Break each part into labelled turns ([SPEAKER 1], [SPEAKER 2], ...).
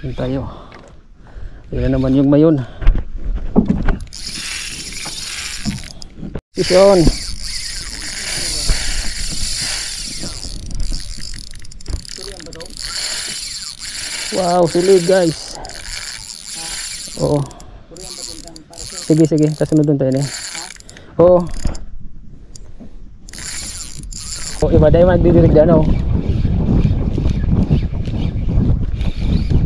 [SPEAKER 1] Yun tayo. Ayan naman yung mayon. Ison. Wow, sulig guys. Oo. Sige, sige. Kasunod doon tayo na. Oo. O, iba dahil magdidirig dyan o.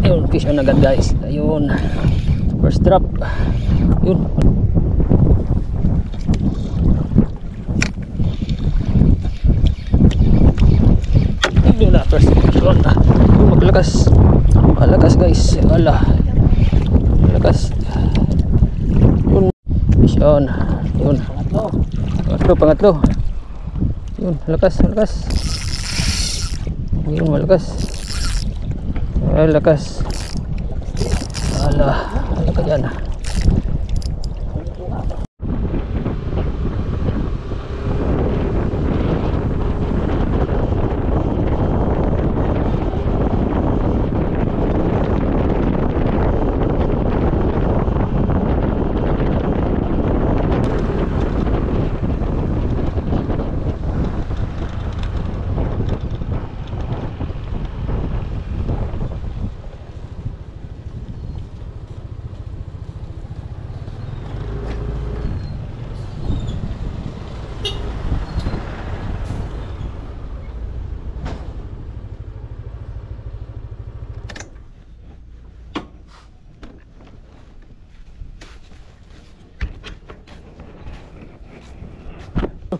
[SPEAKER 1] Ayun, fish on agad guys. Ayun. First drop. Yun. Yun na, first fish on. Maglakas. Malakas guys. Ala. Malakas. Yun. Fish on. Yun. Pangatlo. Yun, malakas. Yun, malakas. Malakas. Ala, malakas yan.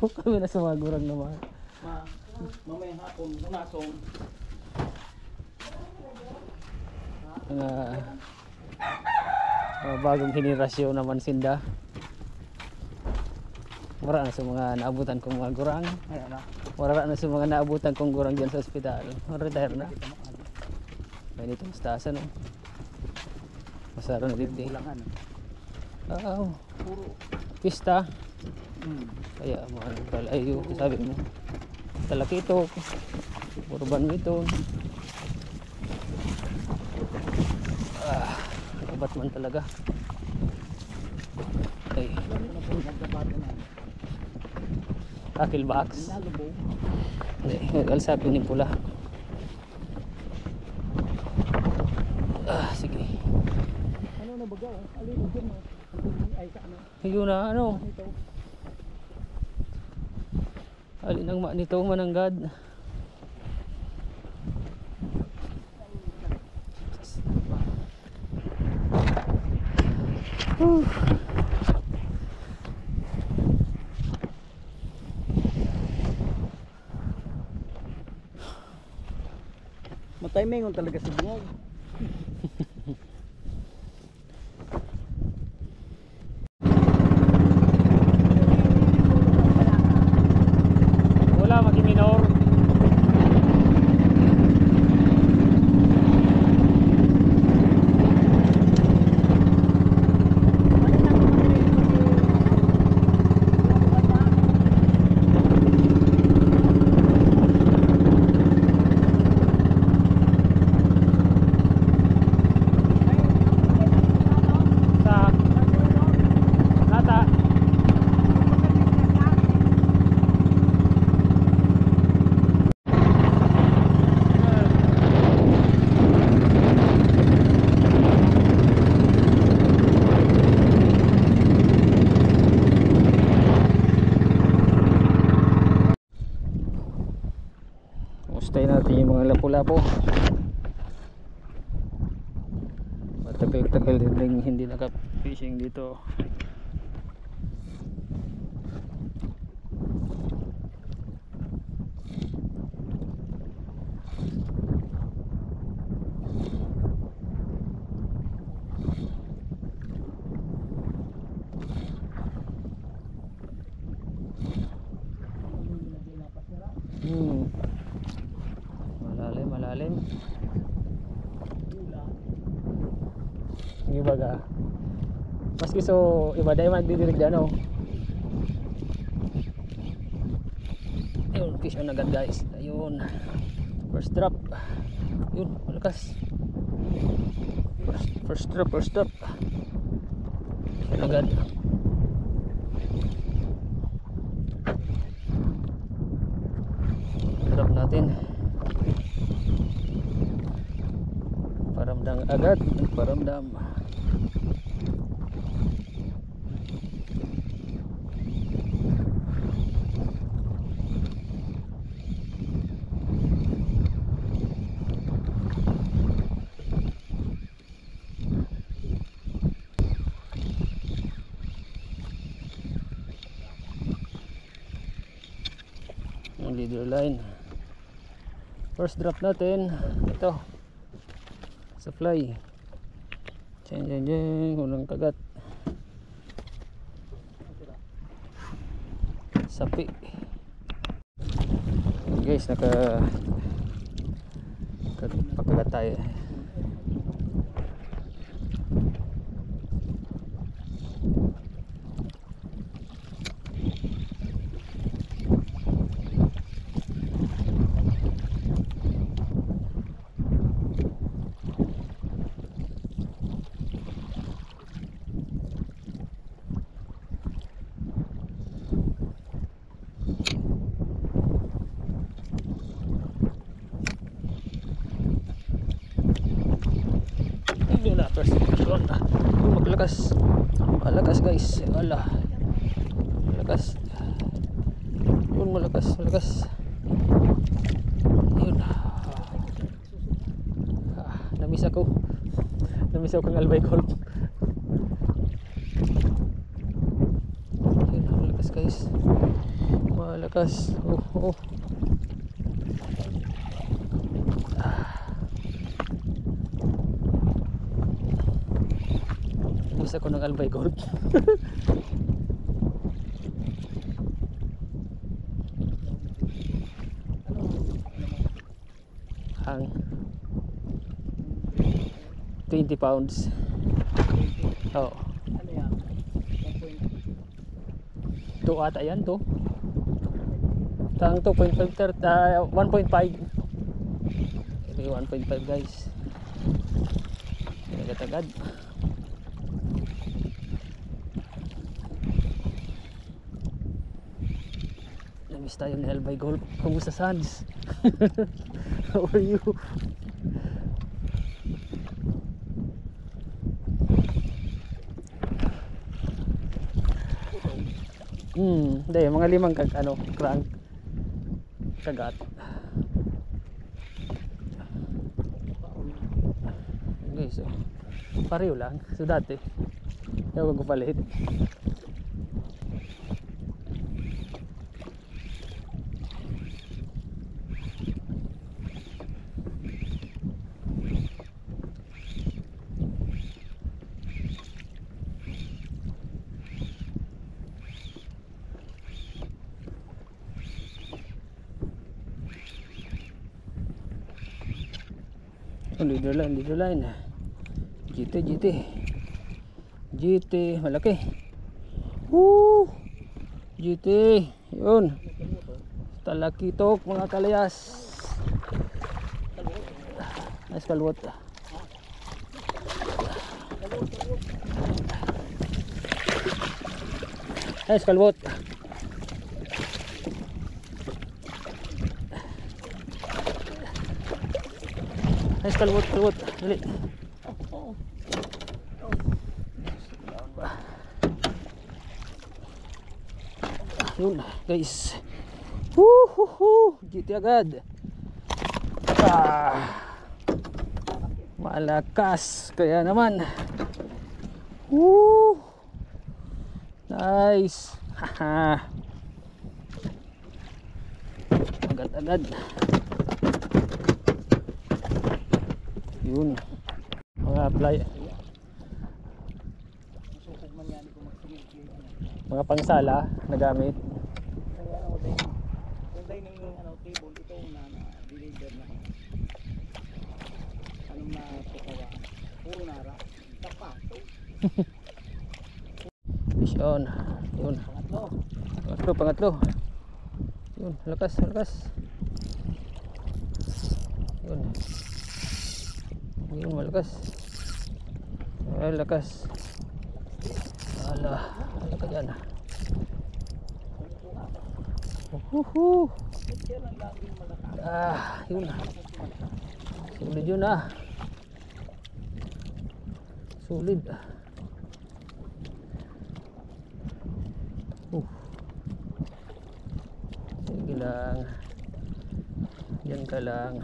[SPEAKER 1] Kami na sumagurang naman.
[SPEAKER 2] Mamayang hapon, unasong.
[SPEAKER 1] Bagong henerasyon naman sinda. Wala na sa mga naabutan kong mga gurang. Wala na sa mga naabutan kong gurang dyan sa ospital. Retire na. May nito mas taas ano. Masaro na dito. Oo. Pista. Kaya mga kalayo, sabi mo talakito, urban ito. Kabat man talaga. Ay. Akil box. Alsapin ni pula. Sige.
[SPEAKER 2] Ano na baga? Alin dyan mo? Ay ka ano?
[SPEAKER 1] Yun na ano? Alin ang nito mananggad.
[SPEAKER 2] Mataymingon talaga sa bungog. Ustay natin yung mga lapu-lapo. Matagal-tagal din hindi naka-fishing dito. Malalim. Yung baga. Maski so iba dahil magdidirig dyan o. Ayun, fish on agad guys. Ayun. First drop. Yun, malakas.
[SPEAKER 1] First drop. Yan agad. Drop natin. Paramdam agad. Paramdam. Ang leader line. First drop natin. Ito. Sa fly. Diyan. Unang kagat. Sapi. Guys, pagkagat tayo. First position. Malakas guys. Ala. Malakas. Yun, malakas. Yun. Namiss ako ng Albay Golf. Yun, malakas guys. Malakas. Oh. Ako ng Albay Golf. Hang 20 pounds. Oh.
[SPEAKER 2] Ano yan?
[SPEAKER 1] 2 ata yan to. Tang 2.5 1.5. Okay, 1.5 guys. Agad-agad. Namiss tayo ng Albay Golf. Kumusta Sans? How are you? Hindi, mga 5 crank kagat. Okay, so pareho lang. So dati ewan ko palit. Leader line. GT malaki. GT yun. Talakitok mga kalayas. Nice kalwot. Nice kalwot. Nice kalwot. Dali. Yun guys. GT agad. Malakas kaya naman. Nice. Agad. Yun. Mga fly. Mga pangsala na gamit.
[SPEAKER 2] Yung dining table ito na deliver na. Anong natukawa? Puro nara. Tapato.
[SPEAKER 1] Fish on. Yun. Pangatlo. Yun, lakas. Yun, malakas. Ay, lakas. Ala, ala ka dyan. Uhuhu. Yun. Sulit yun ah. Sulit. Sige lang. Yan ka lang.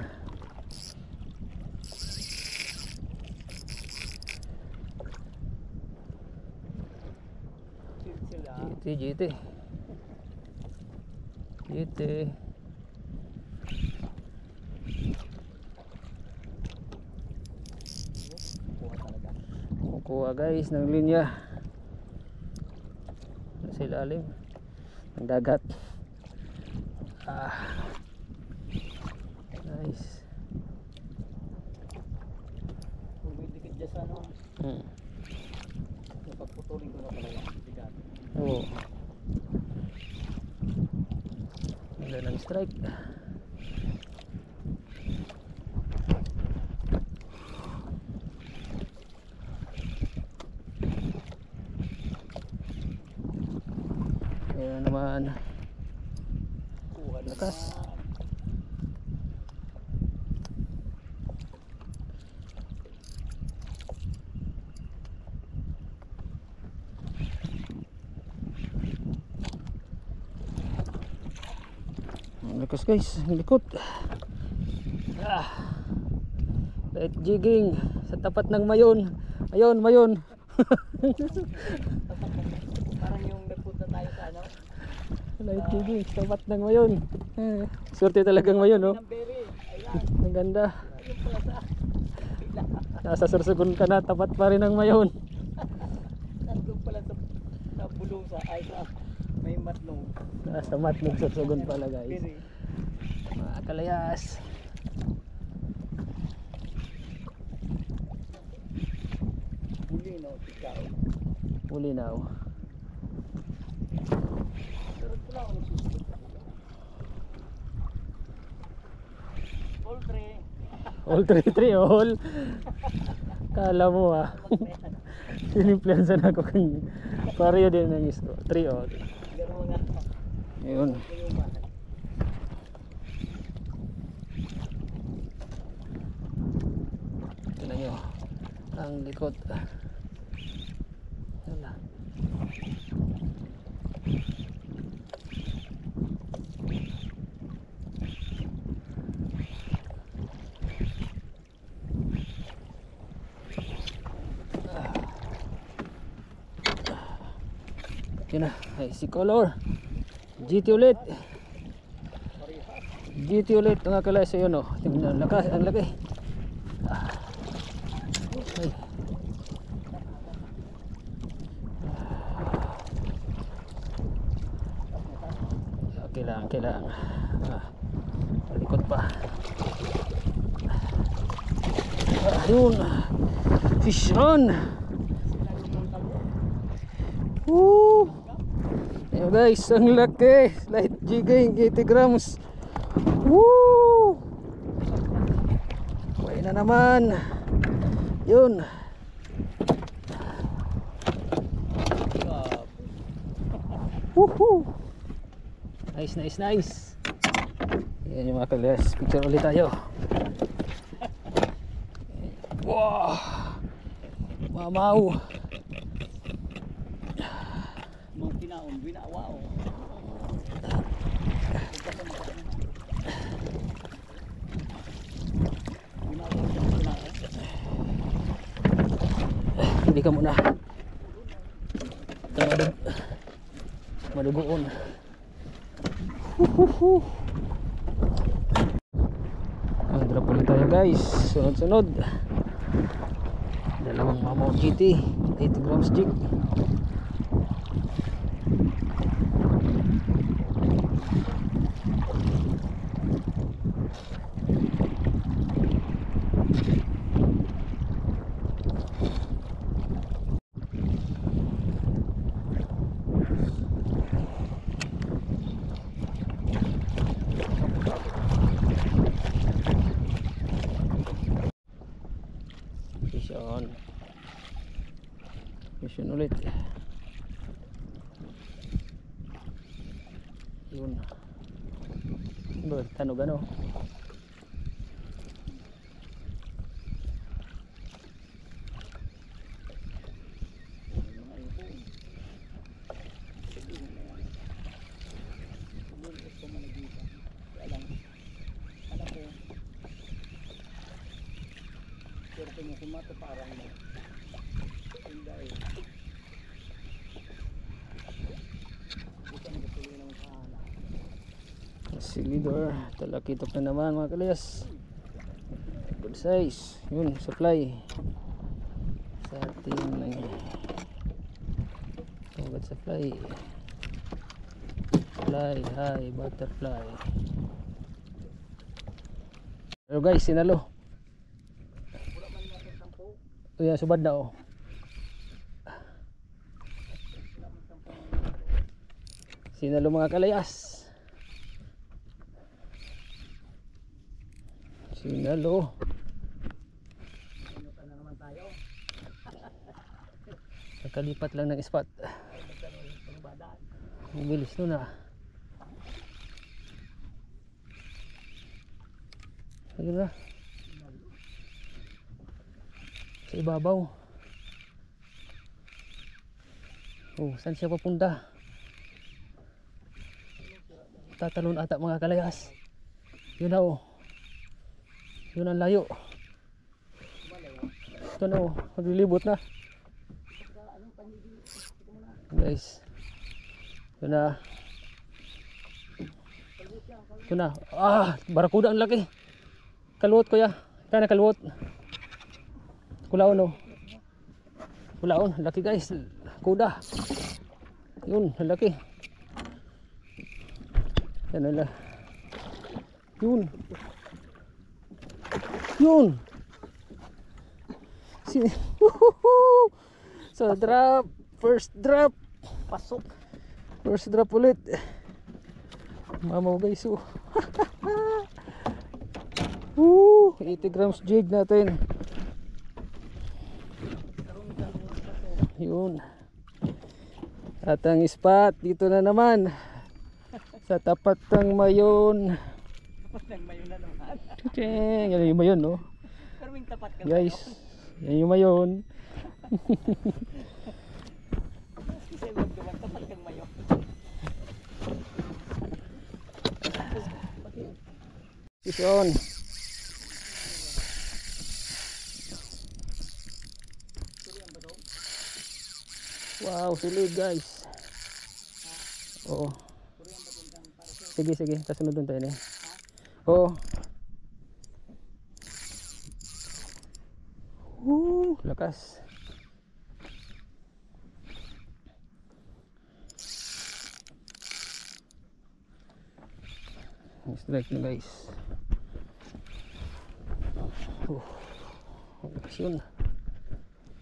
[SPEAKER 1] GT. Kuha guys ng linya sa ilalim ng dagat. Nice.
[SPEAKER 2] Dikit dyan sa ano. Napagputulin ko na pala yung bigat.
[SPEAKER 1] Oo. Wala ng strike. Ayan naman. Lakas. Lakas guys, ang likot. Light jigging sa tapat ng mayon. Ayun, mayon.
[SPEAKER 2] Parang yung nagpunta tayo sa ano.
[SPEAKER 1] Light jigging sa tapat ng mayon. Swerte talagang mayon, no? Ang ganda. Nasa Sorsogon ka na, tapat pa rin ng mayon.
[SPEAKER 2] Nandun pala sa bulong ay sa may matlong.
[SPEAKER 1] Nasa matlong Sorsogon pala guys. Mga kalayas.
[SPEAKER 2] Bulinaw, ikaw.
[SPEAKER 1] Bulinaw. All 3 all. Kala mo ah. Sinimplihan na ako kung pareho din ng isko. 3 all. Ayun. Tignan nyo ang likod. Wala. Yun na, ay si Color GT ulit. GT ulit mga kalayas. Yun o, tingnan, lakas, ang laki. Ay. Okay lang. Malikot pa. Yun, fish on. Ayan guys, ang laki. Light jigging, 80 grams. Woo! Kuhay na naman. Yun. Woohoo! Nice. Yan yung mga kalayas. Picture ulit tayo. Wow! Mamaw!
[SPEAKER 2] Mga pinaon, binawao.
[SPEAKER 1] Hindi ka muna. Madugoon. Drop ulit tayo guys. Sunod. Dalawang Mamaw GT 80 grams jig. mission ulit. Yun. Tanog ano. Silidor, talakitop na naman mga kalayas. Good size. Yun, supply sa ating good supply. Fly high butterfly. Pero guys, sinalo. Ito yan, subad na oh. Sinalo mga kalayas. Sinalo. Nakalipat lang ng spot. Bilis nun ah. Ayun na. Sa ibabaw. Oh, saan siya papunta? Tatalon ata mga kalayas. Yun na oh. Yun ang layo. Ito na oh, maglilibot na. Guys. Yun na. Yun na. Ah, barakuda ang laki. Kaluot kuya. Kaya na kaluot. Kulaon oh. Kulaon, laki guys. Kuda. Yun, ang laki. Yan na. Yun. Yun. So drop. First drop. Pasok. First drop ulit. Mamaw guys oh. 80 grams jig natin. Yun. At ang spot dito na naman. Sa tapat ng mayon.
[SPEAKER 2] Tapat ng mayon na naman.
[SPEAKER 1] Yan yung mayon no.
[SPEAKER 2] Karming tapat ka
[SPEAKER 1] Guys, yan yung mayon.
[SPEAKER 2] Kasi magdumag tapat kang mayon.
[SPEAKER 1] Fish on. Wow, sulit guys. Oo. Sige, sige. Kasunod doon tayo na. Oo. Lakas. Strike na guys. Lakas yun.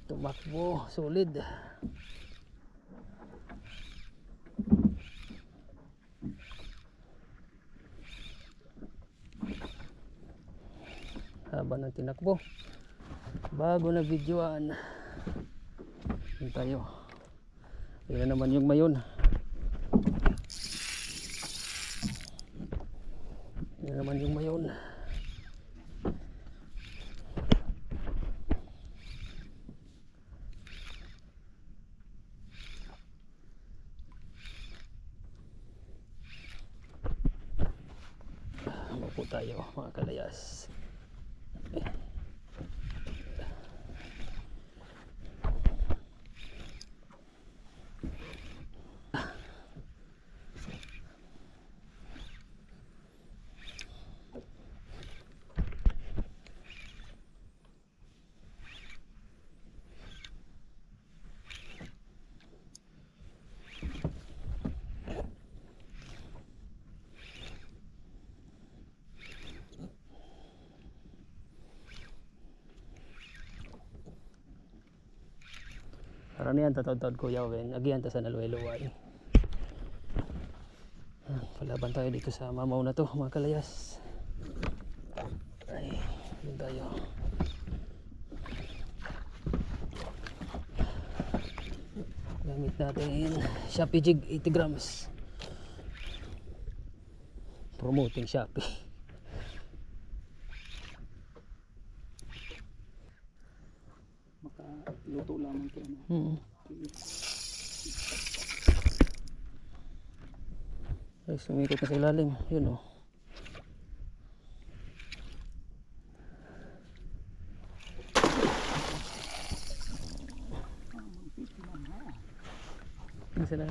[SPEAKER 1] Tumakbo. Solid. Haba ng tinakbo. Bago na videoan. Yun tayo. Ayan naman yung mayon. Ayan naman yung mayon. Mapo tayo mga kalayas. Karamihan tatawad-tawad Kuya Wen. Agihan ta sa naluway-luway. Palaban tayo dito sa mamaw na to mga kalayas. Ay, yun tayo. Gamit natin Shopee Jig 80 grams. Promoting Shopee.
[SPEAKER 2] Makaluto lamang kayo.
[SPEAKER 1] Ay, sumikot na sa ilalim. Yun oh. Yun sila.